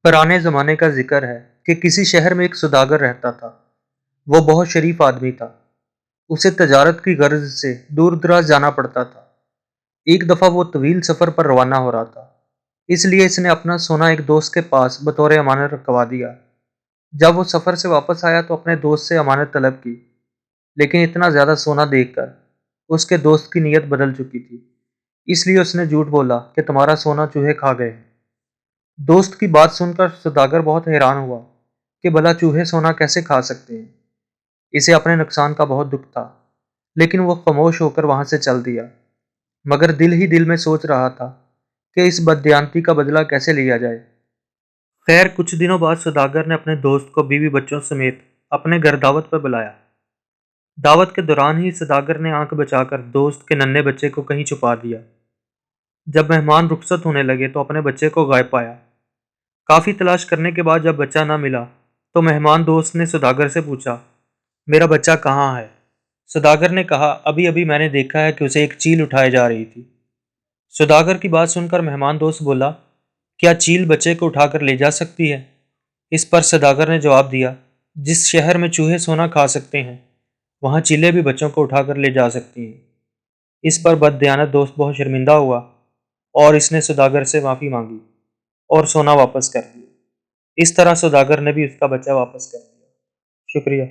पुराने ज़माने का ज़िक्र है कि किसी शहर में एक सौदागर रहता था। वो बहुत शरीफ आदमी था। उसे तजारत की गर्ज से दूर-दराज जाना पड़ता था। एक दफ़ा वो तवील सफ़र पर रवाना हो रहा था, इसलिए इसने अपना सोना एक दोस्त के पास बतौर अमानत रखवा दिया। जब वो सफ़र से वापस आया तो अपने दोस्त से अमानत तलब की, लेकिन इतना ज़्यादा सोना देखकर उसके दोस्त की नीयत बदल चुकी थी। इसलिए उसने झूठ बोला कि तुम्हारा सोना चूहे खा गए। दोस्त की बात सुनकर सौदागर बहुत हैरान हुआ कि भला चूहे सोना कैसे खा सकते हैं। इसे अपने नुकसान का बहुत दुख था, लेकिन वो खामोश होकर वहां से चल दिया। मगर दिल ही दिल में सोच रहा था कि इस बददियांती का बदला कैसे लिया जाए। खैर, कुछ दिनों बाद सौदागर ने अपने दोस्त को बीवी बच्चों समेत अपने घर दावत पर बुलाया। दावत के दौरान ही सौदागर ने आंख बचाकर दोस्त के नन्हे बच्चे को कहीं छुपा दिया। जब मेहमान रुखसत होने लगे तो अपने बच्चे को गायब पाया। काफी तलाश करने के बाद जब बच्चा न मिला तो मेहमान दोस्त ने सौदागर से पूछा, मेरा बच्चा कहाँ है? सौदागर ने कहा, अभी अभी मैंने देखा है कि उसे एक चील उठाई जा रही थी। सौदागर की बात सुनकर मेहमान दोस्त बोला, क्या चील बच्चे को उठाकर ले जा सकती है? इस पर सौदागर ने जवाब दिया, जिस शहर में चूहे सोना खा सकते हैं वहां चीलें भी बच्चों को उठाकर ले जा सकती हैं। इस पर बददयानत दोस्त बहुत शर्मिंदा हुआ और इसने सौदागर से माफी मांगी और सोना वापस कर दिया। इस तरह सौदागर ने भी उसका बच्चा वापस कर दिया। शुक्रिया।